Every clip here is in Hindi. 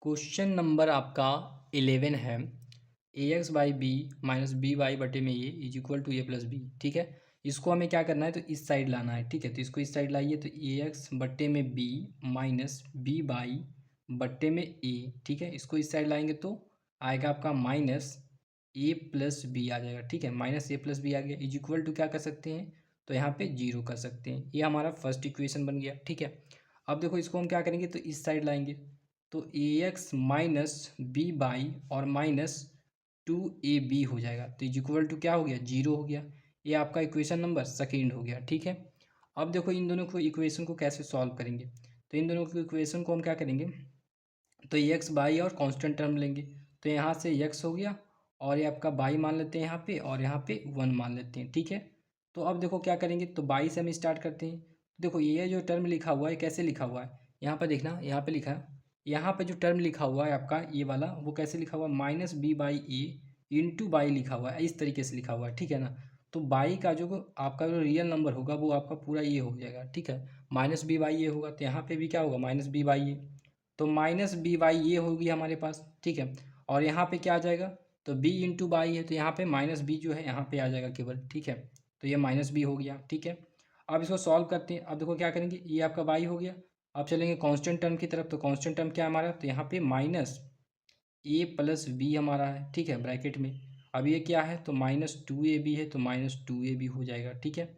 क्वेश्चन नंबर आपका 11 है। A X by B minus B Y बटे में A is equal to A plus B. ठीक है, इसको हमें क्या करना है, तो इस साइड लाना है। ठीक है, तो इसको इस साइड लाइए, तो ए एक्स बटे में बी माइनस बी वाई बटे में ए। ठीक है, इसको इस साइड लाएंगे तो आएगा आपका माइनस ए प्लस बी आ जाएगा। ठीक है, माइनस ए प्लस बी आ गया, इज इक्वल टू क्या कर सकते हैं, तो यहाँ पे जीरो कर सकते हैं। ये हमारा फर्स्ट इक्वेशन बन गया। ठीक है, अब देखो इसको हम क्या करेंगे, तो इस साइड लाएंगे, तो ए एक्स माइनस बी बाई और माइनस टू ए बी हो जाएगा। तो इज इक्वल टू क्या हो गया, जीरो हो गया। ये आपका इक्वेशन नंबर सेकेंड हो गया। ठीक है, अब देखो इन दोनों को इक्वेशन को कैसे सॉल्व करेंगे, तो इन दोनों को इक्वेशन को हम क्या करेंगे, तो ये एक्स बाई और कांस्टेंट टर्म लेंगे। तो यहाँ से एक्स हो गया और ये आपका बाई मान लेते हैं यहाँ पे, और यहाँ पे वन मान लेते हैं। ठीक है, तो अब देखो क्या करेंगे, तो बाई से हम स्टार्ट करते हैं। देखो ये जो टर्म लिखा हुआ है कैसे लिखा हुआ है, यहाँ पर देखना, यहाँ पे लिखा है, यहाँ पे जो टर्म लिखा हुआ है आपका ये वाला, वो कैसे लिखा हुआ है, minus b by a into by लिखा हुआ है, इस तरीके से लिखा हुआ है। ठीक है ना, तो बाई का जो आपका जो रियल नंबर होगा वो आपका पूरा ये हो जाएगा। ठीक है, माइनस बी बाई ए होगा, तो यहाँ पे भी क्या होगा, माइनस बी बाई ए, तो माइनस बी वाई ये होगी हमारे पास। ठीक है, और यहाँ पे क्या आ जाएगा, तो बी इंटू बाई है, तो यहाँ पे माइनस बी जो है यहाँ पे आ जाएगा केवल। ठीक है, तो ये माइनस बी हो गया। ठीक है, अब इसको सॉल्व करते हैं। अब देखो क्या करेंगे, ये आपका बाई हो गया। अब चलेंगे कांस्टेंट टर्म की तरफ, तो कांस्टेंट टर्म क्या है हमारा, तो यहाँ पे माइनस ए प्लस बी हमारा है। ठीक है, ब्रैकेट में। अब ये क्या है, तो माइनस टू ए बी है, तो माइनस टू ए बी हो जाएगा। ठीक है,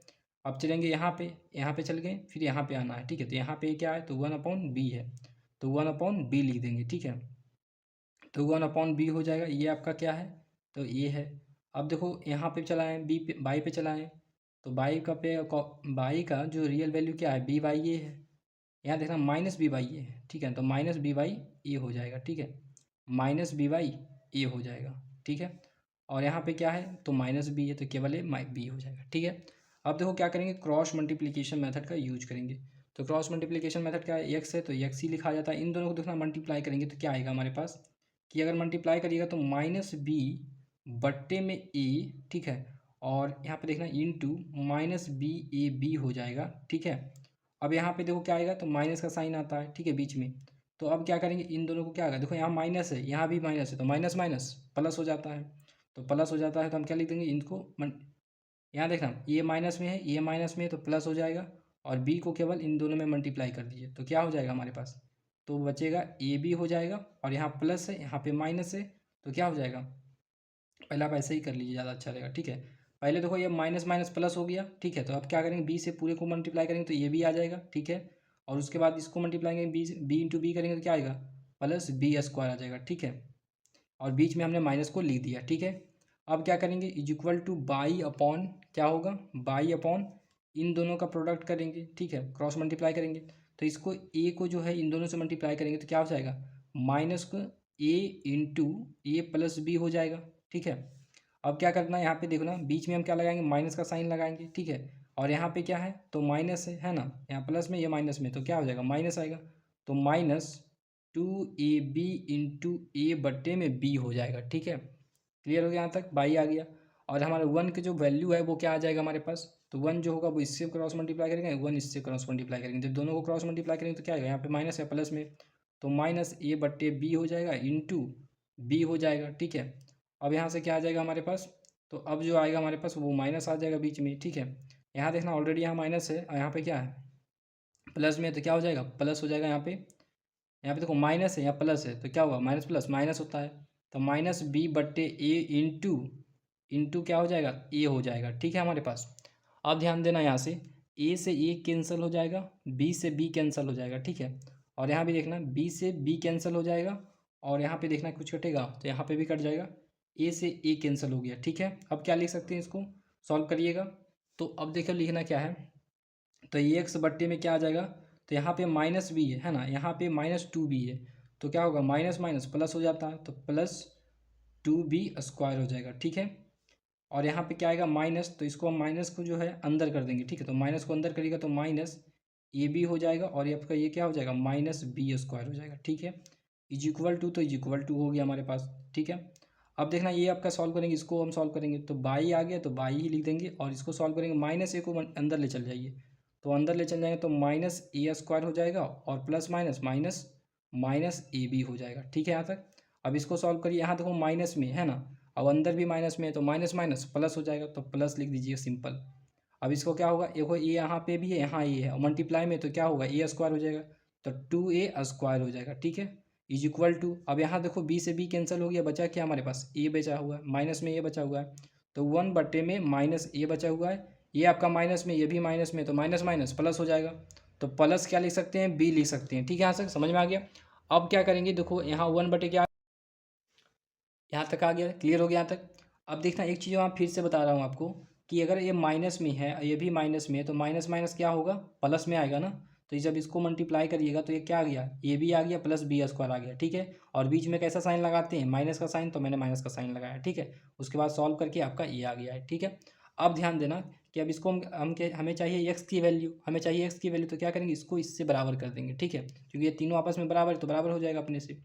अब चलेंगे यहाँ पे चल गए, फिर यहाँ पे आना है। ठीक है, तो यहाँ पे क्या है, तो वन अपॉन बी है, तो वन अपॉन बी लिख देंगे। ठीक है, तो वन अपॉन बी हो जाएगा। ये आपका क्या है, तो ये है। अब देखो यहाँ पे चलाएं, बी पे बाई पे चलाएं, तो बाई का जो रियल वैल्यू क्या है, बी बाई ये है। यहाँ देखना माइनस बी बाई ये है। ठीक है, तो माइनस बी बाई ए हो जाएगा। ठीक है, माइनस बी बाई ए हो जाएगा। ठीक है, और यहाँ पे क्या है, तो माइनस बी है, तो केवल ये बी हो जाएगा। ठीक है, अब देखो क्या करेंगे, क्रॉस मल्टीप्लिकेशन मेथड का यूज करेंगे। तो क्रॉस मल्टीप्लिकेशन मेथड क्या है, एक्स है तो एक्स ही लिखा जाता है। इन दोनों को देखना मल्टीप्लाई करेंगे तो क्या आएगा हमारे पास, कि अगर मल्टीप्लाई करिएगा तो माइनस बी बट्टे में ए। ठीक है, और यहाँ पे देखना into minus b a b हो जाएगा। ठीक है, अब यहाँ पे देखो क्या आएगा, तो माइनस का साइन आता है। ठीक है, बीच में। तो अब क्या करेंगे, इन दोनों को क्या आएगा, देखो यहाँ माइनस है, यहाँ भी माइनस है, तो माइनस माइनस प्लस हो जाता है। तो प्लस हो जाता है, तो हम क्या लिख देंगे, इनको यहाँ देखना, ये माइनस में है, ये माइनस में है, तो प्लस हो जाएगा। और बी को केवल इन दोनों में मल्टीप्लाई कर दीजिए, तो क्या हो जाएगा हमारे पास, तो बचेगा ए बी हो जाएगा। और यहाँ प्लस है, यहाँ पे माइनस है, तो क्या हो जाएगा, पहले आप ऐसे ही कर लीजिए, ज़्यादा अच्छा रहेगा। ठीक है, पहले देखो ये माइनस माइनस प्लस हो गया। ठीक है, तो अब क्या करेंगे, बी से पूरे को मल्टीप्लाई करेंगे तो ये भी आ जाएगा। ठीक है, और उसके बाद इसको मल्टीप्लाई करेंगे, बी इंटू बी करेंगे तो क्या आएगा, प्लस बी स्क्वायर आ जाएगा। ठीक है, और बीच में हमने माइनस को लिख दिया। ठीक है, अब क्या करेंगे, is equal two by upon क्या होगा, बाई अपॉन इन दोनों का प्रोडक्ट करेंगे। ठीक है, क्रॉस मल्टीप्लाई करेंगे, तो इसको ए को जो है इन दोनों से मल्टीप्लाई करेंगे तो क्या हो जाएगा, माइनस को ए इंटू ए प्लस बी हो जाएगा। ठीक है, अब क्या करना है, यहाँ पे देखो ना, बीच में हम क्या लगाएंगे, माइनस का साइन लगाएंगे। ठीक है, और यहाँ पे क्या है, तो माइनस है ना, यहाँ प्लस में, ये माइनस में, तो क्या हो जाएगा, माइनस आएगा। तो minus two A B into A बट्टे में बी हो जाएगा। ठीक है, क्लियर हो गया, यहाँ तक बाई आ गया। और हमारे वन के जो वैल्यू है वो क्या आ जाएगा हमारे पास, तो वन जो होगा वो इससे क्रॉस मल्टीप्लाई करेंगे, वन इससे क्रॉस मल्टीप्लाई करेंगे, जब दोनों को क्रॉस मल्टीप्लाई करेंगे तो क्या आएगा, यहाँ पे माइनस है प्लस में, तो माइनस ए बट्टे बी हो जाएगा इंटू बी हो जाएगा। ठीक है, अब यहाँ से क्या आ जाएगा हमारे पास, तो अब जो आएगा हमारे पास वो माइनस आ जाएगा बीच में। ठीक है, यहाँ देखना ऑलरेडी यहाँ माइनस है और यहाँ पे क्या है, प्लस में, तो क्या हो जाएगा, प्लस हो जाएगा। यहाँ पे देखो माइनस है, यहाँ प्लस है, तो क्या हुआ, माइनस प्लस माइनस होता है, तो माइनस बी बट्टे ए इंटू इंटू क्या हो जाएगा, ए हो जाएगा। ठीक है, हमारे पास अब ध्यान देना, यहाँ से ए कैंसिल हो जाएगा, बी से बी कैंसिल हो जाएगा। ठीक है, और यहाँ भी देखना, बी से बी कैंसिल हो जाएगा, और यहाँ पे देखना कुछ कटेगा तो यहाँ पे भी कट जाएगा, ए से ए कैंसिल हो गया। ठीक है, अब क्या लिख सकते हैं, इसको सॉल्व करिएगा। तो अब देखो लिखना क्या है, तो ये एक्स बट्टे में क्या आ जाएगा, तो यहाँ पे माइनस बी है ना, यहाँ पे माइनस टू बी है, तो क्या होगा, माइनस माइनस प्लस हो जाता है, तो प्लस टू बी स्क्वायर हो जाएगा। ठीक है, और यहाँ पे क्या आएगा, माइनस, तो इसको हम माइनस को जो है अंदर कर देंगे। ठीक है, तो माइनस को अंदर करिएगा तो माइनस ए बी हो जाएगा, और ये आपका ये क्या हो जाएगा, माइनस बी स्क्वायर हो जाएगा। ठीक है, इज इक्वल टू, तो इज इक्वल टू हो गया हमारे पास। ठीक है, अब देखना ये आपका सॉल्व करेंगे, इसको हम सॉल्व करेंगे तो बाई आ गया, तो बाई ही लिख देंगे, और इसको सॉल्व करेंगे, माइनस ए को अंदर ले चल जाइए, तो अंदर ले चल जाएंगे तो माइनस ए स्क्वायर हो जाएगा, और plus minus minus minus a b हो जाएगा। ठीक है यहाँ तक। अब इसको सॉल्व करिए, यहाँ देखो माइनस में है ना, अब अंदर भी माइनस में है तो माइनस माइनस प्लस हो जाएगा, तो प्लस लिख दीजिए सिंपल। अब इसको क्या होगा, देखो ए यहाँ पे भी है, यहाँ ए है, और मल्टीप्लाई में तो क्या होगा, ए स्क्वायर हो जाएगा, तो 2a² हो जाएगा। ठीक है, इज इक्वल टू, अब यहाँ देखो बी से बी कैंसिल हो गया, बचा क्या हमारे पास, ए बचा हुआ है, माइनस में ए बचा हुआ है, तो 1 में माइनस ए बचा हुआ है, ये आपका माइनस में, ये भी माइनस में, तो माइनस माइनस प्लस हो जाएगा, तो प्लस क्या लिख सकते हैं, बी लिख सकते हैं। ठीक है, यहाँ से समझ में आ गया। अब क्या करेंगे, देखो यहाँ 1 क्या, यहाँ तक आ गया, क्लियर हो गया यहाँ तक। अब देखना एक चीज़ मैं फिर से बता रहा हूँ आपको, कि अगर ये माइनस में है, ये भी माइनस में है, तो माइनस माइनस क्या होगा, प्लस में आएगा ना, तो जब इसको मल्टीप्लाई करिएगा तो ये क्या आ गया, ए भी आ गया प्लस बी स्क्वायर आ गया। ठीक है, और बीच में कैसा साइन लगाते हैं, माइनस का साइन, तो मैंने माइनस का साइन लगाया। ठीक है, उसके बाद सॉल्व करके आपका ए आ गया है। ठीक है, अब ध्यान देना कि अब इसको हमें चाहिए एक्स की वैल्यू, हमें चाहिए एक्स की वैल्यू, तो क्या करेंगे, इसको इससे बराबर कर देंगे। ठीक है, क्योंकि ये तीनों आपस में बराबर है, तो बराबर हो जाएगा अपने से,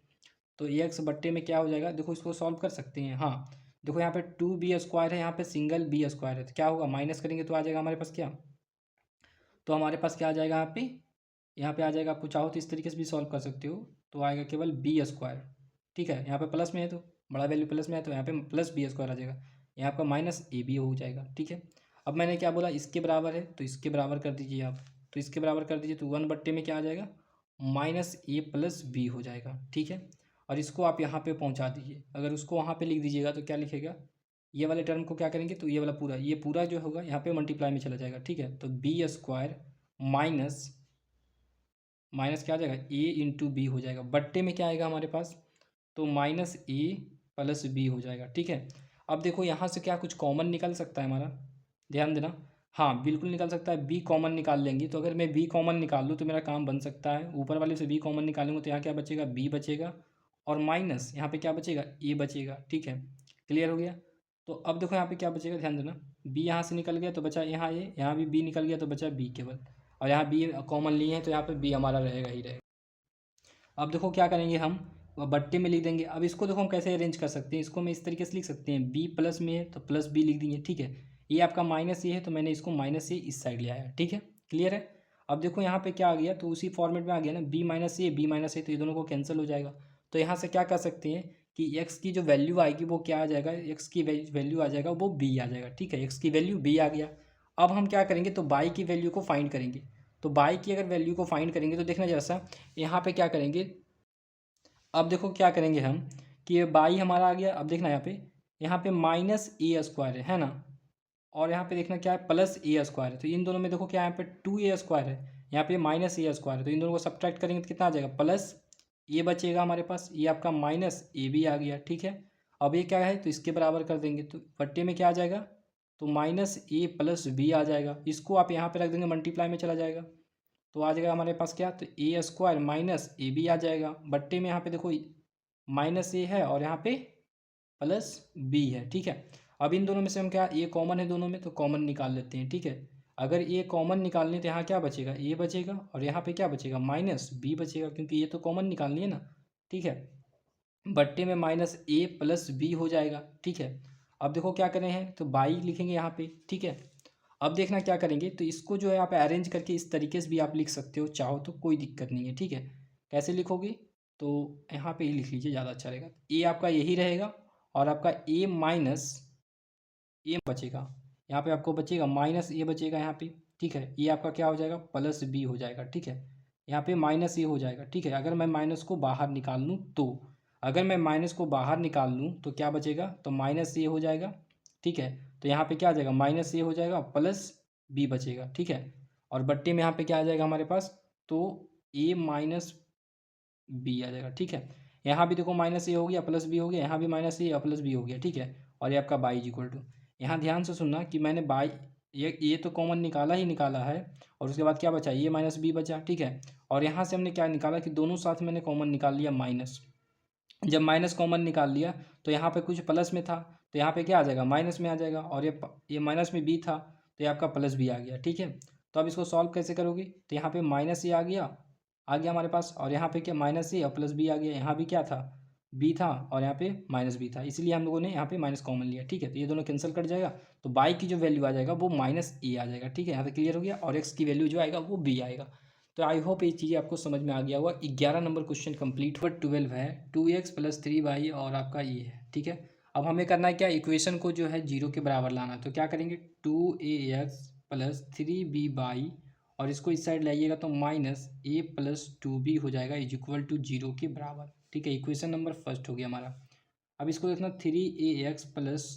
तो एक्स बट्टे में क्या हो जाएगा, देखो इसको सॉल्व कर सकते हैं। हाँ देखो यहाँ पे 2b² है, यहाँ पे सिंगल b² है, तो क्या होगा, माइनस करेंगे तो आ जाएगा हमारे पास क्या, तो हमारे पास क्या आ जाएगा यहाँ पे आ जाएगा, आपको चाहो तो इस तरीके से भी सॉल्व कर सकते हो, तो आएगा केवल b²। ठीक है, यहाँ पे प्लस में है, तो बड़ा वैल्यू प्लस में है, तो यहाँ पे प्लस b² आ जाएगा, यहाँ आपका माइनस ए बी हो जाएगा। ठीक है, अब मैंने क्या बोला, इसके बराबर है, तो इसके बराबर कर दीजिए आप, तो इसके बराबर कर दीजिए, तो 1 में क्या आ जाएगा, माइनस ए प्लस बी हो जाएगा। ठीक है, और इसको आप यहाँ पे पहुँचा दीजिए, अगर उसको वहाँ पे लिख दीजिएगा तो क्या लिखेगा, ये वाले टर्म को क्या करेंगे, तो ये पूरा जो होगा यहाँ पे मल्टीप्लाई में चला जाएगा। ठीक है, तो b² माइनस माइनस क्या आ जाएगा, ए इंटू बी हो जाएगा, बट्टे में क्या आएगा हमारे पास, तो माइनस ए प्लस बी हो जाएगा। ठीक है, अब देखो यहाँ से क्या कुछ कॉमन निकल सकता है हमारा, ध्यान देना, हाँ बिल्कुल निकल सकता है, बी कॉमन निकाल लेंगे, तो अगर मैं बी कॉमन निकाल लूँ तो मेरा काम बन सकता है, ऊपर वाले से बी कॉमन निकालूंगा तो यहाँ क्या बचेगा, बी बचेगा, और माइनस यहाँ पे क्या बचेगा, ए बचेगा। ठीक है, क्लियर हो गया। तो अब देखो यहाँ पे क्या बचेगा, ध्यान देना, बी यहाँ से निकल गया तो बचा यहाँ ये, यहाँ भी बी निकल गया तो बचा बी केवल, और यहाँ बी कॉमन लिए हैं तो यहाँ पे बी हमारा रहेगा ही रहेगा। अब देखो क्या करेंगे हम, बट्टे में लिख देंगे। अब इसको देखो हम कैसे अरेंज कर सकते हैं, इसको मैं इस तरीके से लिख सकते हैं, बी प्लस में है तो प्लस बी लिख देंगे। ठीक है, ये आपका माइनस ये है, तो मैंने इसको माइनस से इस साइड ले आया। ठीक है, क्लियर है। अब देखो यहाँ पे क्या आ गया, तो उसी फॉर्मेट में आ गया ना, बी माइनस ए, तो ये दोनों को कैंसिल हो जाएगा। तो यहाँ से क्या कर सकते हैं कि एक्स की जो वैल्यू आएगी वो क्या आ जाएगा, एक्स की वैल्यू आ जाएगा वो बी आ जाएगा। ठीक है, एक्स की वैल्यू बी आ गया। अब हम क्या करेंगे, तो बाई की वैल्यू को फाइंड करेंगे। तो बाई की अगर वैल्यू को फाइंड करेंगे तो देखना जैसा, यहाँ पे क्या करेंगे, अब देखो क्या करेंगे हम, कि ये बाई हमारा आ गया। अब देखना यहाँ पे माइनस ए स्क्वायर है ना, और यहाँ पे देखना क्या है, प्लस ए स्क्वायर है, तो इन दोनों में देखो क्या, यहाँ पे 2a² है, यहाँ पे माइनस ए स्क्वायर है, तो इन दोनों को सब्ट्रैक्ट करेंगे तो कितना आ जाएगा, प्लस ए बचेगा हमारे पास, ये आपका माइनस ए भी आ गया। ठीक है, अब ये क्या है, तो इसके बराबर कर देंगे, तो बट्टे में क्या आ जाएगा, तो माइनस ए प्लस बी आ जाएगा, इसको आप यहाँ पे रख देंगे, मल्टीप्लाई में चला जाएगा, तो आ जाएगा हमारे पास क्या, तो a² माइनस ए बी आ जाएगा, बट्टे में यहाँ पे देखो माइनस ए है और यहाँ पे प्लस बी है। ठीक है, अब इन दोनों में से हम क्या, ए कॉमन है दोनों में, तो कॉमन निकाल लेते हैं। ठीक है, अगर ए कॉमन निकालने तो यहाँ क्या बचेगा, ए बचेगा, और यहाँ पे क्या बचेगा, माइनस बी बचेगा, क्योंकि ये तो कॉमन निकालनी है ना। ठीक है, बट्टे में माइनस ए प्लस बी हो जाएगा। ठीक है, अब देखो क्या करें हैं, तो बाई लिखेंगे यहाँ पे। ठीक है, अब देखना क्या करेंगे, तो इसको जो है आप अरेंज करके इस तरीके से भी आप लिख सकते हो, चाहो तो कोई दिक्कत नहीं है। ठीक है, कैसे लिखोगे, तो यहाँ पे ही लिख लीजिए, ज़्यादा अच्छा रहेगा। ए आपका यही रहेगा, और आपका ए माइनस ए बचेगा, यहाँ पे आपको बचेगा माइनस ए बचेगा यहाँ पे। ठीक है, ये आपका क्या हो जाएगा, प्लस बी हो जाएगा। ठीक है, यहाँ पे माइनस ए हो जाएगा। ठीक है, अगर मैं माइनस को बाहर निकाल लूँ तो, अगर मैं माइनस को बाहर निकाल लूँ तो क्या बचेगा, तो माइनस ए हो जाएगा। ठीक है, तो यहाँ पे क्या आ जाएगा, माइनस ए हो जाएगा प्लस बी बचेगा। ठीक है, और बट्टे में यहाँ पे क्या आ जाएगा हमारे पास, तो ए माइनस बी आ जाएगा। ठीक है, यहाँ भी देखो माइनस ए हो गया प्लस बी हो गया, यहाँ भी माइनस ए प्लस बी हो गया। ठीक है, और ये आपका बाई इज इक्वल टू, यहाँ ध्यान से सुनना कि मैंने बाई, ये तो कॉमन निकाला ही निकाला है, और उसके बाद क्या बचा, ये माइनस बी बचा। ठीक है, और यहाँ से हमने क्या निकाला कि दोनों साथ मैंने कॉमन निकाल लिया माइनस, जब माइनस कॉमन निकाल लिया तो यहाँ पे कुछ प्लस में था, तो यहाँ पे क्या आ जाएगा, माइनस में आ जाएगा, और ये माइनस में बी था, तो ये आपका प्लस बी आ गया। ठीक है, तो अब इसको सॉल्व कैसे करोगे, तो यहाँ पे माइनस ए आ गया हमारे पास, और यहाँ पे क्या, माइनस ए और प्लस बी आ गया, यहाँ भी क्या था, बी था, और यहाँ पे माइनस बी था, इसलिए हम लोगों ने यहाँ पे माइनस कॉमन लिया। ठीक है, तो ये दोनों कैंसिल कट जाएगा, तो बाई की जो वैल्यू आ जाएगा वो माइनस ए आ जाएगा। ठीक है, यहाँ पे क्लियर हो गया, और एक्स की वैल्यू जो आएगा वो बी आएगा। तो आई होप ये चीज़ें आपको समझ में आ गया होगा। 11 नंबर क्वेश्चन कंप्लीट हुआ। 12 है, 2x प्लस 3y और आपका ये है, ठीक है। अब हमें करना है क्या, इक्वेशन को जो है जीरो के बराबर लाना है। तो क्या करेंगे, 2ax प्लस 3by और इसको इस साइड लाइएगा तो माइनस a प्लस 2b हो जाएगा इज इक्वल टू जीरो के बराबर, ठीक है। इक्वेशन नंबर फर्स्ट हो गया हमारा। अब इसको देखना 3ax प्लस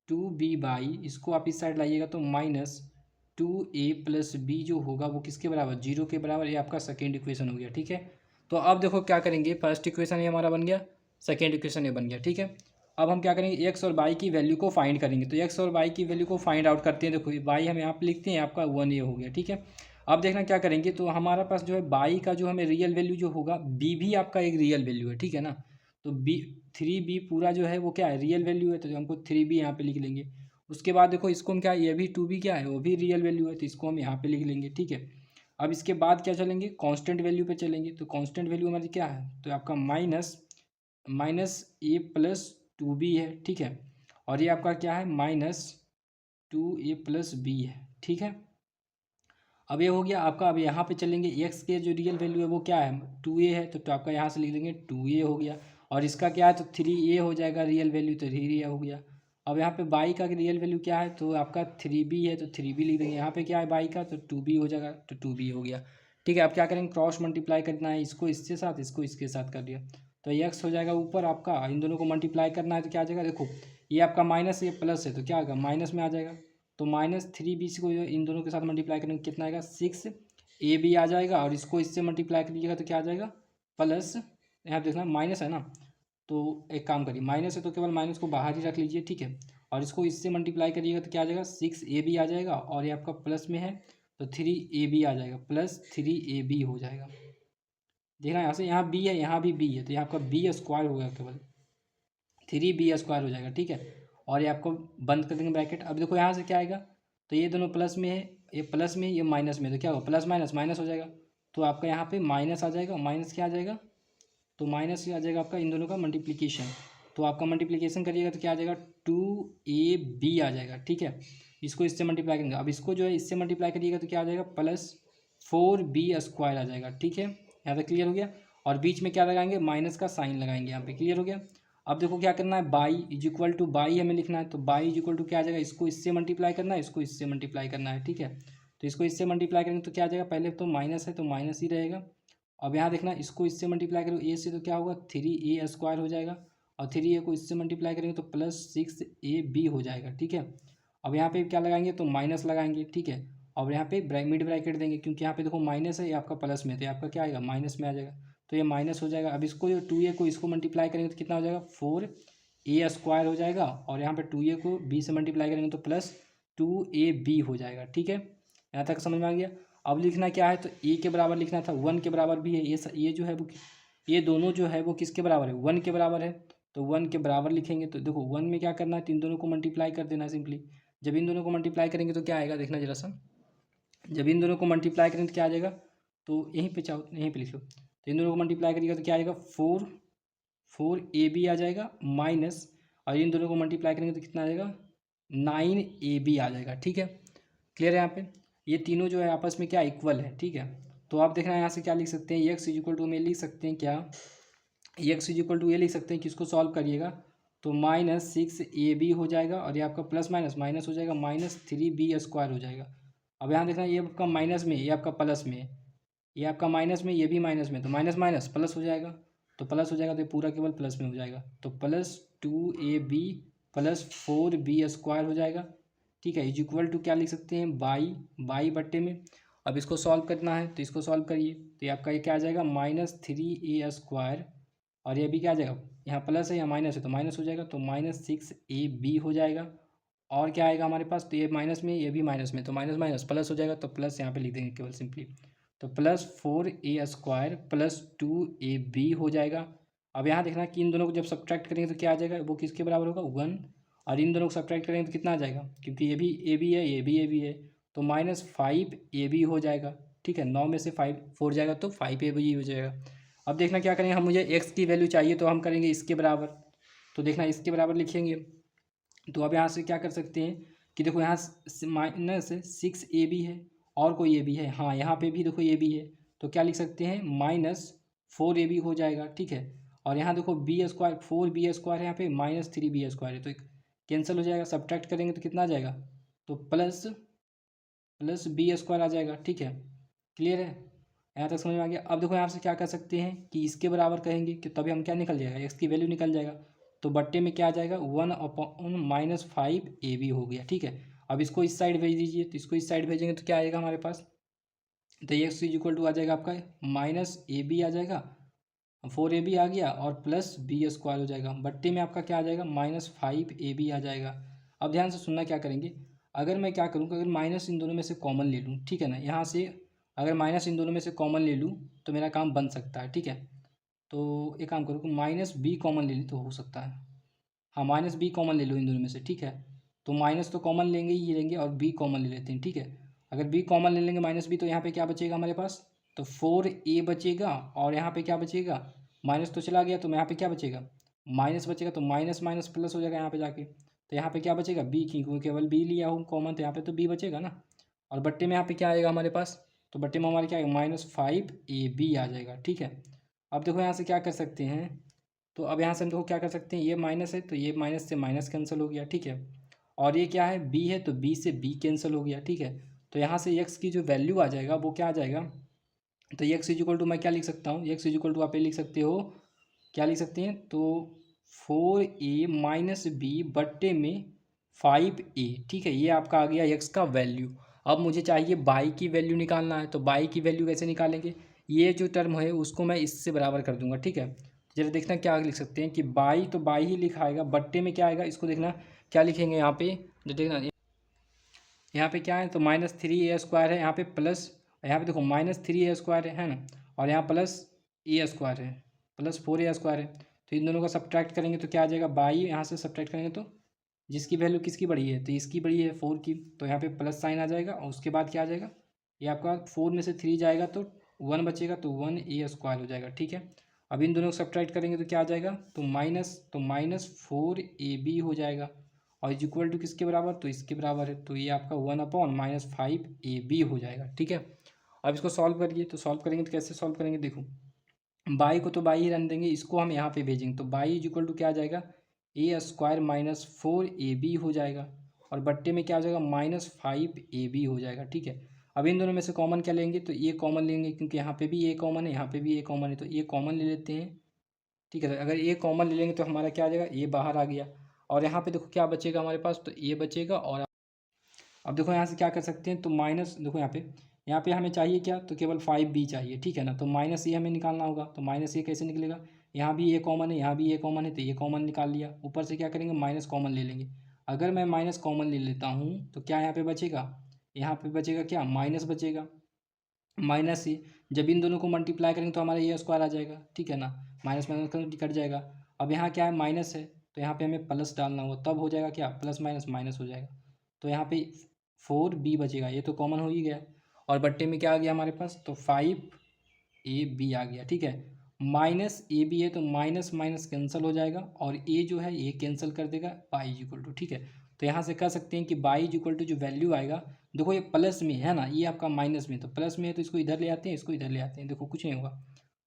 2b/, इसको आप इस साइड लाइएगा तो माइनस 2a प्लस बी जो होगा वो किसके बराबर, जीरो के बराबर। ये आपका सेकेंड इक्वेशन हो गया, ठीक है। तो अब देखो क्या करेंगे, फर्स्ट इक्वेशन ये हमारा बन गया, सेकेंड इक्वेशन ये बन गया, ठीक है। अब हम क्या करेंगे, एक्स और वाई की वैल्यू को फाइंड करेंगे। तो एक्स और वाई की वैल्यू को फाइंड आउट करते हैं। देखो वाई हम यहाँ पे लिखते हैं, आपका 1a हो गया, ठीक है। अब देखना क्या करेंगे, तो हमारा पास जो है वाई का जो हमें रियल वैल्यू जो होगा, बी भी आपका एक रियल वैल्यू है, ठीक है ना। तो बी 3b पूरा जो है वो क्या है, रियल वैल्यू है, तो हमको 3b यहाँ पे लिख लेंगे। उसके बाद देखो इसको हम क्या, ये भी 2b क्या है, वो भी रियल वैल्यू है, तो इसको हम यहाँ पे लिख लेंगे, ठीक है। अब इसके बाद क्या चलेंगे, कांस्टेंट वैल्यू पे चलेंगे। तो कांस्टेंट वैल्यू हमारी क्या है, तो आपका माइनस माइनस ए प्लस 2b है, ठीक है। और ये आपका क्या है, माइनस 2a प्लस बी है, ठीक है। अब ये हो गया आपका। अब यहाँ पे चलेंगे, एक्स के जो रियल वैल्यू है वो क्या है, 2a है, तो आपका यहाँ से लिख देंगे 2a हो गया। और इसका क्या है, तो 3a हो जाएगा रियल वैल्यू, तो 3a हो गया। अब यहाँ पे बाई का रियल वैल्यू क्या है, तो आपका 3b है, तो 3b लिख देंगे। यहाँ पे क्या है बाई का, तो 2b हो जाएगा, तो 2b हो गया, ठीक है। अब क्या करेंगे, क्रॉस मल्टीप्लाई करना है, इसको इसके साथ, इसको इसके साथ कर दिया, तो एक्स हो जाएगा ऊपर आपका, इन दोनों को मल्टीप्लाई करना है तो क्या आ जाएगा, देखो ये आपका माइनस, ये प्लस है, तो क्या होगा, माइनस में आ जाएगा। तो माइनस 3b को इन दोनों के साथ मल्टीप्लाई करेंगे कितना आएगा, 6ab आ जाएगा। और इसको इससे मल्टीप्लाई करिएगा तो क्या आ जाएगा, प्लस, यहाँ पे देखना माइनस है ना, तो एक काम करिए, माइनस है तो केवल माइनस को बाहर ही रख लीजिए, ठीक है। और इसको इससे मल्टीप्लाई करिएगा तो क्या आ जाएगा, 6ab आ जाएगा। और ये आपका प्लस में है तो 3ab आ जाएगा, प्लस 3ab हो जाएगा। देखना यहाँ से, यहाँ b है, यहाँ भी b है, तो यहाँ आपका b स्क्वायर हो गया, केवल 3b स्क्वायर हो जाएगा, ठीक है। और ये आपको बंद कर देंगे ब्रैकेट। अब देखो यहाँ से क्या आएगा, तो ये दोनों प्लस में है, ये प्लस में, ये माइनस में, तो क्या होगा, प्लस माइनस माइनस हो जाएगा। तो आपका यहाँ पे माइनस आ जाएगा, माइनस क्या आ जाएगा, तो माइनस आ जाएगा आपका इन दोनों का मल्टीप्लिकेशन। तो आपका मल्टीप्लिकेशन करिएगा तो क्या आ जाएगा, 2ab आ जाएगा, ठीक है। इसको इससे मल्टीप्लाई करेंगे, अब इसको जो है इससे मल्टीप्लाई करिएगा तो क्या आ जाएगा, प्लस 4b स्क्वायर आ जाएगा, ठीक है। यहाँ तक क्लियर हो गया। और बीच में क्या लगाएंगे, माइनस का साइन लगाएंगे, यहाँ पे क्लियर हो गया। अब देखो क्या करना है, by is equal two by हमें लिखना है। तो बाई इज इक्वल टू क्या आ जाएगा, इसको इससे मल्टीप्लाई करना है, इसको इससे मल्टीप्लाई करना है, ठीक है। तो इसको इससे मल्टीप्लाई करेंगे तो क्या आ जाएगा, पहले तो माइनस है तो माइनस ही रहेगा। अब यहाँ देखना, इसको इससे मल्टीप्लाई करो ए से, तो क्या होगा, 3a स्क्वायर हो जाएगा। और 3a को इससे मल्टीप्लाई करेंगे तो प्लस 6ab हो जाएगा, ठीक है। अब यहाँ पे क्या लगाएंगे, तो माइनस लगाएंगे, ठीक है। और यहाँ पे मिड ब्रैकेट देंगे, क्योंकि यहाँ पे देखो माइनस है, ये आपका प्लस में, तो आपका क्या आएगा, माइनस में आ जाएगा, तो ये माइनस हो जाएगा। अब इसको जो 2a को इसको मल्टीप्लाई करेंगे तो कितना हो जाएगा, 4a स्क्वायर हो जाएगा। और यहाँ पे 2a को b से मल्टीप्लाई करेंगे तो प्लस 2ab हो जाएगा, ठीक है। यहाँ तक समझ में आ गया। अब लिखना क्या है, तो a के बराबर लिखना था, 1 के बराबर भी है ये जो है वो, ये दोनों जो है वो किसके बराबर है, 1 के बराबर है। तो 1 के बराबर लिखेंगे, तो देखो 1 में क्या करना है, तो इन दोनों को मल्टीप्लाई कर देना सिंपली। जब इन दोनों को मल्टीप्लाई करेंगे तो क्या आएगा, देखना जरा सा, जब इन दोनों को मल्टीप्लाई करेंगे तो क्या आ जाएगा, तो यहीं पे चाहो यहीं पे लिख लो। तो इन दोनों को मल्टीप्लाई करिएगा तो क्या आएगा, 4ab आ जाएगा, माइनस, और इन दोनों को मल्टीप्लाई करेंगे तो कितना आ जाएगा, 9ab आ जाएगा, ठीक है। क्लियर है। यहाँ पे ये तीनों जो है आपस में क्या, इक्वल है, ठीक है। तो आप देखना यहाँ से क्या लिख सकते हैं, एक्स इज इक्वल टू में लिख सकते हैं क्या, एक्स इज इक्वल टू ये लिख सकते हैं कि इसको सॉल्व करिएगा तो -6ab हो जाएगा। और ये आपका प्लस माइनस माइनस हो जाएगा, -3b स्क्वायर हो जाएगा। अब यहाँ देखना, ये आपका माइनस में, ये आपका प्लस में, ये आपका माइनस में, ये भी माइनस में, तो माइनस माइनस प्लस हो जाएगा, तो प्लस हो जाएगा, तो ये पूरा केवल प्लस में हो जाएगा, तो +2ab प्लस 4b स्क्वायर हो जाएगा, ठीक है। इज इक्वल टू क्या लिख सकते हैं, बाई बट्टे में। अब इसको सॉल्व करना है तो इसको सॉल्व करिए, तो ये आपका ये क्या आ जाएगा, -3a स्क्वायर। और ये भी क्या आ जाएगा, यहाँ प्लस है या माइनस है तो माइनस हो जाएगा, तो -6ab हो जाएगा। और क्या आएगा हमारे पास, तो ये माइनस में, ये भी माइनस में, तो माइनस माइनस प्लस हो जाएगा, तो प्लस यहाँ पे लिख देंगे केवल सिंपली। तो +4a स्क्वायर प्लस 2ab हो जाएगा। अब यहाँ देखना कि इन दोनों को जब सब्ट्रैक्ट करेंगे तो क्या आ जाएगा, वो किसके बराबर होगा, 1। और इन दोनों को सब्ट्रैक्ट करेंगे तो कितना आ जाएगा, क्योंकि ये भी ए बी है, ये भी ए बी है, तो -5ab हो जाएगा, ठीक है। 9 में से 5 4 जाएगा तो 5ab हो जाएगा। अब देखना क्या करेंगे, हम मुझे एक्स की वैल्यू चाहिए तो हम करेंगे इसके बराबर। तो देखना इसके बराबर लिखेंगे, तो अब यहाँ से क्या कर सकते हैं कि देखो यहाँ -6ab है और कोई ए बी है, हाँ यहाँ पे भी देखो ए बी है, तो क्या लिख सकते हैं -4ab हो जाएगा, ठीक है। और यहाँ देखो बी स्क्वायर 4b² है, यहाँ पे -3b² है, तो कैंसिल हो जाएगा, सब्ट्रैक्ट करेंगे तो कितना आ जाएगा, तो प्लस b² आ जाएगा, ठीक है। क्लियर है, यहाँ तक समझ में आ गया। अब देखो यहाँ से क्या कर सकते हैं कि इसके बराबर कहेंगे कि तभी हम क्या निकल जाएगा, एक्स की वैल्यू निकल जाएगा, तो बट्टे में क्या आ जाएगा 1/-5ab हो गया, ठीक है। अब इसको इस साइड भेज दीजिए, तो इसको इस साइड भेजेंगे तो क्या आएगा हमारे पास, तो एक्स इज इक्वल टू आ जाएगा आपका -ab आ जाएगा, 4ab आ गया और +b² हो जाएगा, बट्टे में आपका क्या आ जाएगा -5ab आ जाएगा। अब ध्यान से सुनना क्या करेंगे, अगर मैं क्या करूँ, अगर माइनस इन दोनों में से कॉमन ले लूँ, ठीक है ना, यहाँ से अगर माइनस इन दोनों में से कॉमन ले लूँ तो मेरा काम बन सकता है, ठीक है। तो एक काम करो कि -b कॉमन ले ली तो हो सकता है, हाँ -b कॉमन ले लो इन दोनों में से, ठीक है। तो माइनस तो कॉमन लेंगे ही लेंगे और b कॉमन ले लेते हैं, ठीक है। अगर b कॉमन ले लेंगे -b, तो यहाँ पे क्या बचेगा हमारे पास, तो 4a बचेगा, और यहाँ पे क्या बचेगा, माइनस तो चला गया, तो यहाँ पे क्या बचेगा, माइनस बचेगा, तो माइनस माइनस प्लस हो जाएगा यहाँ पे जाके, तो यहाँ पे क्या बचेगा b की, क्योंकि केवल b लिया हूँ कॉमन, तो यहाँ पे तो b बचेगा ना। और बट्टे में यहाँ पे क्या आएगा हमारे पास, तो बट्टे में हमारे क्या आएगा -5ab आ जाएगा, ठीक है। अब देखो यहाँ से क्या कर सकते हैं, तो अब यहाँ से हम देखो क्या कर सकते हैं, ये माइनस है तो ये माइनस से माइनस कैंसिल हो गया, ठीक है। और ये क्या है b है, तो b से b कैंसिल हो गया, ठीक है। तो यहाँ से x की जो वैल्यू आ जाएगा वो क्या आ जाएगा, तो x इज इक्वल टू मैं क्या लिख सकता हूँ, x इज इक्वल टू आप ये लिख सकते हो, क्या लिख सकते हैं, तो 4a - b बट्टे में 5a, ठीक है। ये आपका आ गया x का वैल्यू। अब मुझे चाहिए y की वैल्यू निकालना है, तो y की वैल्यू कैसे निकालेंगे, ये जो टर्म है उसको मैं इससे बराबर कर दूंगा, ठीक है। जरा देखना क्या लिख सकते हैं कि बाई, तो बाई ही लिखा आएगा, बट्टे में क्या आएगा, इसको देखना क्या लिखेंगे यहाँ पे, जो देखना यहाँ पे क्या है, तो -3a² है, यहाँ पे प्लस, यहाँ पे देखो -3a² है ना, और यहाँ +a² है, +4a² है, तो इन दोनों का सब्ट्रैक्ट करेंगे तो क्या आ जाएगा, बाई यहाँ से सब्ट्रैक्ट करेंगे तो जिसकी वैल्यू किसकी बड़ी है, तो इसकी बड़ी है 4 की, तो यहाँ पे प्लस साइन आ जाएगा, और उसके बाद क्या आ जाएगा, ये आपका 4 में से 3 जाएगा तो 1 बचेगा, तो 1a² हो जाएगा, ठीक है। अब इन दोनों को सब्ट्रैक्ट करेंगे तो क्या आ जाएगा, तो -4ab हो जाएगा, और इज इक्वल टू किसके बराबर, तो इसके बराबर है, तो ये आपका 1/-5ab हो जाएगा, ठीक है। अब इसको सॉल्व करिए, तो सॉल्व करेंगे तो कैसे सॉल्व करेंगे, देखो बाई को तो बाई ही रहने देंगे, इसको हम यहाँ पे भेजेंगे, तो बाई इज इक्वल टू क्या आ जाएगा, a² - 4ab हो जाएगा, और बट्टे में क्या हो जाएगा -5ab हो जाएगा, ठीक है। अब इन दोनों में से कॉमन क्या लेंगे, तो ये कॉमन लेंगे, क्योंकि यहाँ पे भी ए कॉमन है, यहाँ पे भी ए कॉमन है, तो ये कॉमन ले लेते हैं, ठीक है। तो अगर ए कॉमन ले लेंगे तो हमारा क्या आ जाएगा, ये बाहर आ गया, और यहाँ पे देखो क्या बचेगा हमारे पास, तो ए बचेगा। और अब देखो यहाँ से क्या कर सकते हैं, तो माइनस, देखो यहाँ पे हमें चाहिए क्या, तो केवल 5b चाहिए, ठीक है ना, तो माइनस ए हमें निकालना होगा, तो माइनस ए कैसे निकलेगा, यहाँ भी ए कॉमन है, यहाँ भी ए कॉमन है, तो ये कॉमन निकाल लिया, ऊपर से क्या करेंगे माइनस कॉमन ले लेंगे। अगर मैं माइनस कॉमन ले लेता हूँ तो क्या यहाँ पे बचेगा, यहाँ पे बचेगा क्या, माइनस बचेगा, माइनस से जब इन दोनों को मल्टीप्लाई करेंगे तो हमारा ए स्क्वायर आ जाएगा, ठीक है ना, माइनस माइनस कट जाएगा। अब यहाँ क्या है, माइनस है, तो यहाँ पे हमें प्लस डालना होगा, तब हो जाएगा क्या, प्लस माइनस माइनस हो जाएगा, तो यहाँ पे 4b बचेगा, ये तो कॉमन हो ही गया। और बट्टे में क्या आ गया हमारे पास, तो 5ab आ गया, ठीक है। -ab है तो माइनस माइनस कैंसिल हो जाएगा, और ए जो है ये कैंसिल कर देगा बाई इज इक्वल टू, ठीक है। तो यहाँ से कह सकते हैं कि बाई इज इक्वल टू जो वैल्यू आएगा, देखो ये प्लस में है ना, ये आपका माइनस में, तो प्लस में है तो इसको इधर ले आते हैं, इसको इधर ले आते हैं, देखो कुछ नहीं होगा,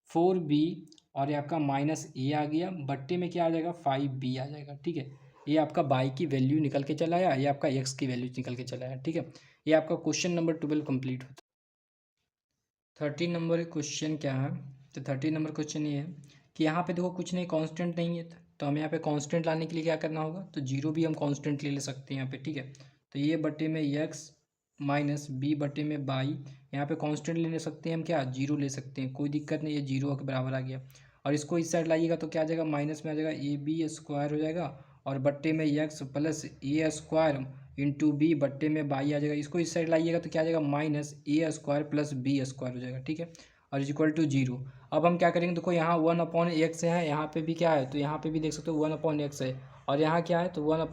4b, और ये आपका -a आ गया, बट्टे में क्या आ जाएगा 5b आ जाएगा, ठीक है। ये आपका बाई की वैल्यू निकल के चला आया, ये आपका एक्स की वैल्यू निकल के चला आया, ठीक है। ये आपका क्वेश्चन नंबर 12 कंप्लीट होता है। 13 नंबर क्वेश्चन क्या है, तो 13 नंबर क्वेश्चन ये है कि यहाँ पे देखो कुछ नहीं, कांस्टेंट नहीं है, तो हमें यहाँ पे कांस्टेंट लाने के लिए क्या करना होगा, तो जीरो भी हम कांस्टेंट ले सकते हैं यहाँ पे, ठीक है। तो ये बट्टे में एक्स माइनस बी बटे में बाई, यहाँ पे कांस्टेंट ले सकते हैं हम, क्या जीरो ले सकते हैं, कोई दिक्कत नहीं, ये जीरो के बराबर आ गया। और इसको इस साइड लाइएगा तो क्या आ जाएगा, माइनस में आ जाएगा ab² हो जाएगा, और बट्टे में x plus a² into B बट्टे में बाई आ जाएगा, इसको इस साइड लाइएगा तो क्या आ जाएगा, -a² प्लस b² हो जाएगा, ठीक है। और इज इक्वल टू जीरो। अब हम क्या करेंगे, देखो यहाँ 1/x है, यहाँ पे भी क्या है, तो यहाँ पे भी देख सकते हो 1/x है, और यहाँ क्या है, तो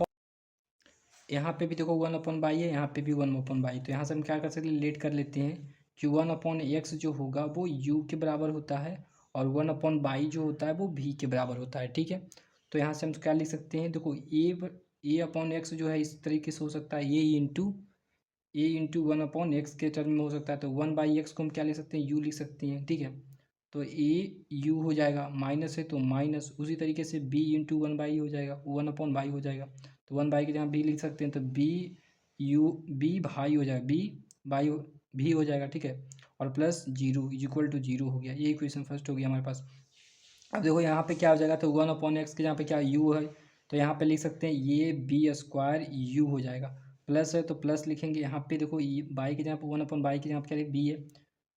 यहाँ पे भी देखो 1/बाई है, यहाँ पे भी 1/बाई, तो यहाँ से हम क्या कर सकते हैं, लेट कर लेते हैं कि 1/x जो होगा वो u के बराबर होता है, और 1/बाई जो होता है वो v के बराबर होता है, ठीक है। तो यहाँ से हम क्या लिख सकते हैं, देखो a/x जो है इस तरीके से हो सकता है, a into A into one upon x के टर्म में हो सकता है, तो 1/x को हम क्या लिख सकते हैं, यू लिख सकते हैं, ठीक है। तो ए यू हो जाएगा, माइनस है तो माइनस, उसी तरीके से बी इंटू 1/e हो जाएगा, 1/y हो जाएगा, तो 1/y की जगह बी लिख सकते हैं, तो बी यू बी भाई हो जाएगा, बी बाई भी हो जाएगा, ठीक है। और plus zero is equal to zero हो गया, ये इक्वेशन फर्स्ट हो गया हमारे पास। अब देखो यहाँ पे क्या हो जाएगा, तो 1/x के यहाँ पे क्या यू है, तो यहाँ पे लिख सकते हैं ये बी स्क्वायर यू हो जाएगा, प्लस है तो प्लस लिखेंगे, यहाँ पे देखो बाई के जहाँ पे 1/y के जहाँ पे क्या है बी है,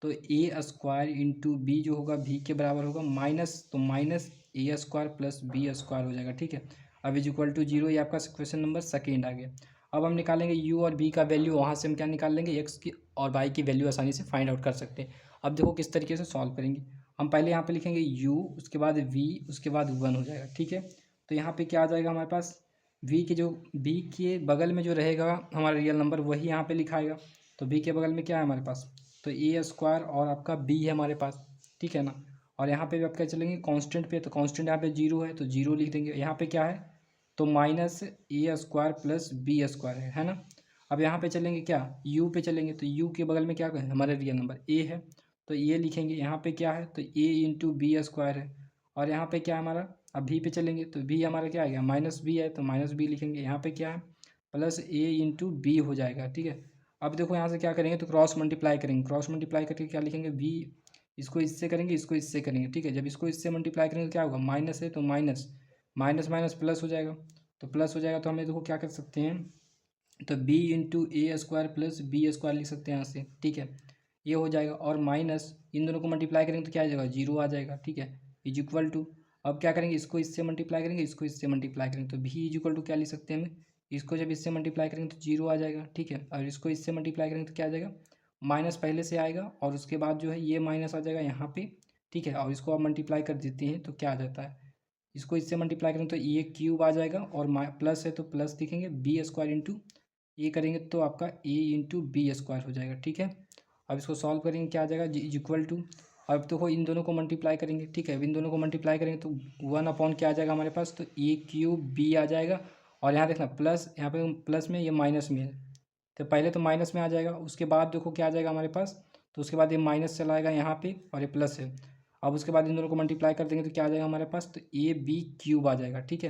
तो ए स्क्वायर इंटू बी जो होगा बी के बराबर होगा, माइनस तो माइनस ए स्क्वायर प्लस बी स्क्वायर हो जाएगा, ठीक है। अब इज इक्वल टू जीरो, ये आपका क्वेश्चन नंबर सेकेंड आ गया। अब हम निकालेंगे यू और बी का वैल्यू, वहाँ से हम क्या निकाल लेंगे, एक्स की और वाई की वैल्यू आसानी से फाइंड आउट कर सकते हैं। अब देखो किस तरीके से सॉल्व करेंगे, हम पहले यहाँ पे लिखेंगे u, उसके बाद v, उसके बाद 1 हो जाएगा, ठीक है। तो यहाँ पे क्या आ जाएगा हमारे पास, v के जो b के बगल में जो रहेगा हमारा रियल नंबर वही यहाँ पे लिखाएगा, तो b के बगल में क्या है हमारे पास, तो ए स्क्वायर और आपका b है हमारे पास, ठीक है ना। और यहाँ पे भी आप क्या चलेंगे कांस्टेंट पे, तो कांस्टेंट यहाँ पे जीरो है तो जीरो लिख देंगे, यहाँ पे क्या है तो माइनस ए स्क्वायर प्लस बी स्क्वायर है ना। अब यहाँ पे चलेंगे क्या, u पे चलेंगे, तो u के बगल में क्या है हमारा रियल नंबर a है, तो ये लिखेंगे, यहाँ पे क्या है तो a इंटू बी स्क्वायर है, और यहाँ पे क्या है हमारा, अब b पे चलेंगे तो b हमारा क्या आ गया माइनस बी है, तो माइनस बी लिखेंगे, यहाँ पे क्या है प्लस a इंटू बी हो जाएगा, ठीक है। अब देखो यहाँ से क्या करेंगे, तो क्रॉस मल्टीप्लाई करेंगे, क्रॉस मल्टीप्लाई करके क्या लिखेंगे b, इसको इससे करेंगे, इसको इससे करेंगे, ठीक है। जब इसको इससे मल्टीप्लाई करेंगे तो क्या होगा, माइनस है तो माइनस, माइनस माइनस प्लस हो जाएगा, तो प्लस हो जाएगा, तो हमें देखो क्या कर सकते हैं, तो b इंटू ए स्क्वायर प्लस बी स्क्वायर लिख सकते हैं यहाँ से, ठीक है। ये हो जाएगा, और माइनस इन दोनों को मल्टीप्लाई करेंगे तो क्या आ जाएगा, जीरो आ जाएगा, ठीक है। इज इक्वल टू, अब क्या करेंगे, इसको इससे मल्टीप्लाई करेंगे, इसको इससे मल्टीप्लाई करेंगे, तो भी इज इक्वल टू क्या लिख सकते हैं हमें, इसको जब इससे मल्टीप्लाई करेंगे तो जीरो आ जाएगा, ठीक है। और इसको इससे मल्टीप्लाई करेंगे तो क्या आ जाएगा, माइनस पहले से आएगा, और उसके बाद जो है ये माइनस आ जाएगा यहाँ पे, ठीक है। और इसको आप मल्टीप्लाई कर देते हैं तो क्या आ जाता है, इसको इससे मल्टीप्लाई करेंगे तो ये क्यूब आ जाएगा, और प्लस है तो प्लस दिखेंगे, बी स्क्वायर इंटू ये करेंगे तो आपका ए इंटू बी स्क्वायर हो जाएगा, ठीक है। अब इसको सॉल्व करेंगे क्या आ जाएगा, इज इक्वल टू, अब तो इन दोनों को मल्टीप्लाई करेंगे, ठीक है। अब इन दोनों को मल्टीप्लाई करेंगे तो 1 अपॉन क्या आ जाएगा हमारे पास, तो ए क्यूब बी आ जाएगा, और यहाँ देखना प्लस, यहाँ पे प्लस में ये माइनस में है, तो पहले तो माइनस में आ जाएगा, उसके बाद देखो क्या आ जाएगा हमारे पास, तो उसके बाद ये माइनस चला आएगा यहाँ पे, और ये प्लस है। अब उसके बाद इन दोनों को मल्टीप्लाई कर देंगे तो क्या आ जाएगा हमारे पास, तो ए बी क्यूब आ जाएगा, ठीक है।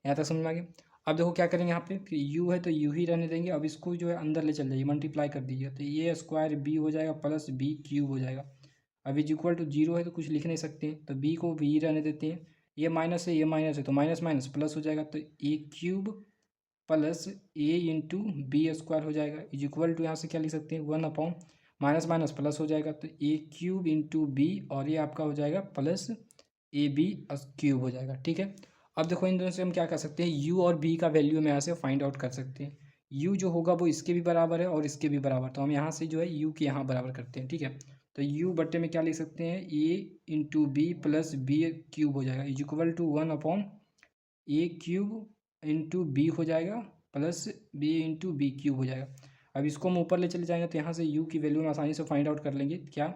यहाँ तक समझ में आ गया। अब देखो क्या करेंगे यहाँ पे, कि यू है तो यू ही रहने देंगे, अब इसको जो है अंदर ले चल जाइए, मल्टीप्लाई कर दीजिए, तो ए स्क्वायर बी हो जाएगा प्लस बी क्यूब हो जाएगा। अब इज इक्वल टू जीरो है तो कुछ लिख नहीं सकते हैं, तो बी को बी रहने देते हैं, ये माइनस है ये माइनस है, तो माइनस माइनस प्लस हो जाएगा, तो A cube plus A into B square हो जाएगा, इज इक्वल टू यहाँ से क्या लिख सकते हैं 1 अपॉन माइनस माइनस प्लस हो जाएगा, तो ए क्यूब इंटू बी, और ये आपका हो जाएगा प्लस ए बी क्यूब हो जाएगा, ठीक है। अब देखो इन दोनों से हम क्या कर सकते हैं, u और b का वैल्यू हम यहाँ से फाइंड आउट कर सकते हैं। u जो होगा वो इसके भी बराबर है और इसके भी बराबर, तो हम यहाँ से जो है u के यहाँ बराबर करते हैं, ठीक है। तो u बट्टे में क्या लिख सकते हैं, a into B plus B cube हो जाएगा, is equal to 1 upon a cube into b हो जाएगा plus b into B cube हो जाएगा। अब इसको हम ऊपर ले चले जाएंगे तो यहाँ से u की वैल्यू हम आसानी से फाइंड आउट कर लेंगे, क्या,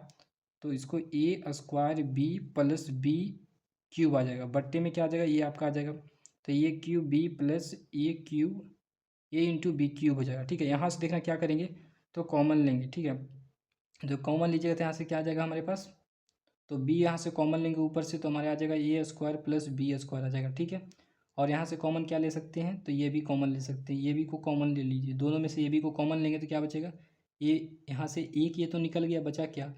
तो इसको A square B plus B cube आ जाएगा, बट्टे में क्या आ जाएगा, ये आपका आ जाएगा, तो ये क्यूब बी प्लस ए क्यूब ए इंटू बी क्यूब हो जाएगा, ठीक है। यहाँ से देखना क्या करेंगे, तो कॉमन लेंगे, ठीक है। जो कॉमन लीजिएगा तो यहाँ से क्या आ जाएगा हमारे पास, तो b यहाँ से कॉमन लेंगे ऊपर से, तो हमारे आ जाएगा ए स्क्वायर प्लस बी स्क्वायर आ जाएगा, ठीक है। और यहाँ से कॉमन क्या ले सकते हैं, तो ये भी कॉमन ले सकते हैं, ये भी को कॉमन ले लीजिए, दोनों में से ये भी को कॉमन लेंगे तो क्या बचेगा, ये यहाँ से एक ये तो निकल गया, बचा क्या,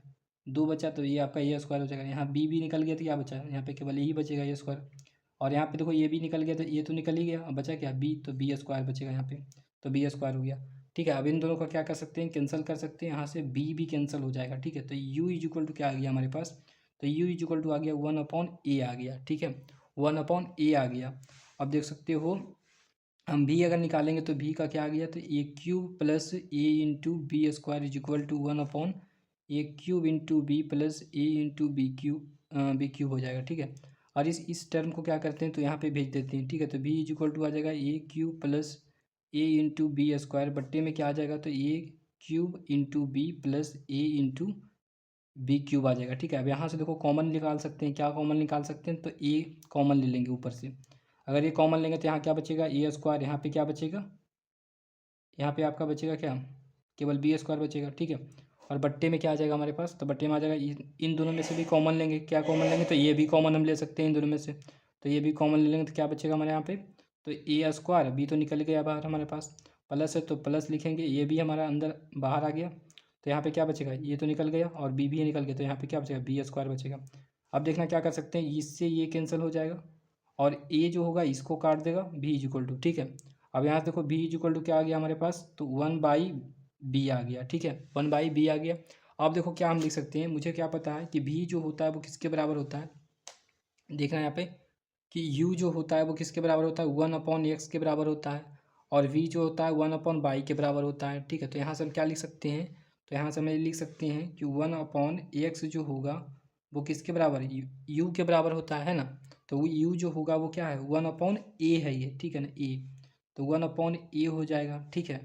दो बचा, तो ये आपका ए स्क्वायर हो जाएगा। यहाँ बी भी निकल गया तो क्या बचा, यहाँ पे केवल यही बचेगा ए स्क्वायर, और यहाँ पे देखो ये भी निकल गया तो ये तो निकल ही गया, अब बचा क्या बी, तो बी स्क्वायर बचेगा यहाँ पे, तो बी स्क्वायर हो गया, ठीक है। अब इन दोनों का क्या कर सकते हैं, कैंसिल कर सकते हैं, यहाँ से बी भी कैंसिल हो जाएगा, ठीक है। तो यू इज इक्वल टू क्या आ गया हमारे पास, तो यू इज इक्वल टू आ गया 1/a आ गया, ठीक है, 1/a आ गया। अब देख सकते हो हम भी अगर निकालेंगे तो भी का क्या आ गया, तो A cube plus A into B square is equal to 1/a cube into B plus A into B cube हो जाएगा, ठीक है। और इस टर्म को क्या करते हैं, तो यहाँ पे भेज देते हैं, ठीक है। तो बी इज इक्वल टू आ जाएगा ए cube plus A into B square, बट्टे में क्या आ जाएगा, तो A cube into B plus A into B cube आ जाएगा, ठीक है। अब यहाँ से देखो कॉमन निकाल सकते हैं, क्या कॉमन निकाल सकते हैं, तो ए कॉमन ले लेंगे ऊपर से, अगर ये कॉमन लेंगे तो यहाँ क्या बचेगा, ए स्क्वायर, यहाँ पे क्या बचेगा, यहाँ पे आपका बचेगा क्या, केवल बी स्क्वायर बचेगा, ठीक है। और बट्टे में क्या आ जाएगा हमारे पास, तो बट्टे में आ जाएगा इन दोनों में से भी कॉमन लेंगे, क्या कॉमन लेंगे, तो ये भी कॉमन हम ले सकते हैं इन दोनों में से, तो ये भी कॉमन ले लेंगे तो क्या बचेगा हमारे यहाँ पे, तो ए स्क्वायर, बी तो निकल गया बाहर हमारे पास, प्लस है तो प्लस लिखेंगे, ये भी हमारा अंदर बाहर आ गया, तो यहाँ पे क्या बचेगा, ये तो निकल गया और बी भी निकल गया, तो यहाँ पे क्या बचेगा, बी स्क्वायर बचेगा। अब देखना क्या कर सकते हैं, इससे ये कैंसिल हो जाएगा और ए जो होगा इसको काट देगा, बी इज इक्वल टू, ठीक है। अब यहाँ देखो बी इज इक्वल टू क्या आ गया हमारे पास, तो 1/b आ गया, ठीक है, 1/b आ गया। अब देखो क्या हम लिख सकते हैं, मुझे क्या पता है कि b जो होता है वो किसके बराबर होता है, देखना यहाँ पे कि u जो होता है वो किसके बराबर होता है, 1/x के बराबर होता है, और v जो होता है 1/y के बराबर होता है, ठीक है। तो यहाँ से हम क्या लिख सकते हैं, तो यहाँ से हम ये लिख सकते हैं कि 1/x जो होगा वो किसके बराबर है, u के बराबर होता है ना, तो वो u जो होगा वो क्या है, 1/a है ये, ठीक है ना, a, तो 1/a हो जाएगा, ठीक है।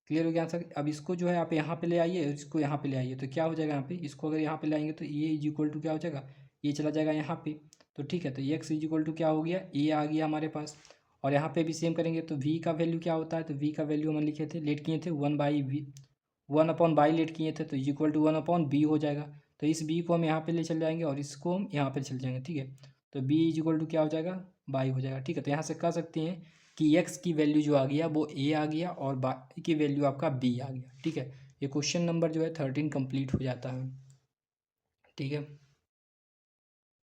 क्लियर हो गया सर। अब इसको जो है आप यहाँ पे ले आइए और इसको यहाँ पे ले आइए, तो क्या हो जाएगा यहाँ पे, इसको अगर यहाँ पे लाएंगे तो ये इज इक्वल टू क्या हो जाएगा, ये चला जाएगा यहाँ पे, तो ठीक है। तो एक्स इज इक्वल टू क्या हो गया, ए आ गया हमारे पास, और यहाँ पे भी सेम करेंगे तो वी का वैल्यू क्या होता है, तो वी का वैल्यू हम लिखे थे, लेट किए थे 1/v, 1/बाई लेट किए थे, तो इज इक्वल टू 1/b हो जाएगा। तो इस b को हम यहाँ पे ले चल जाएंगे और इसको हम यहाँ पे चल जाएंगे, ठीक है। तो b इज इक्वल टू क्या हो जाएगा, बाई हो जाएगा, ठीक है। तो यहाँ से कह सकते हैं कि x की वैल्यू जो आ गया वो a आ गया और बाई की वैल्यू आपका b आ गया, ठीक है। ये क्वेश्चन नंबर जो है 13 कंप्लीट हो जाता है, ठीक है।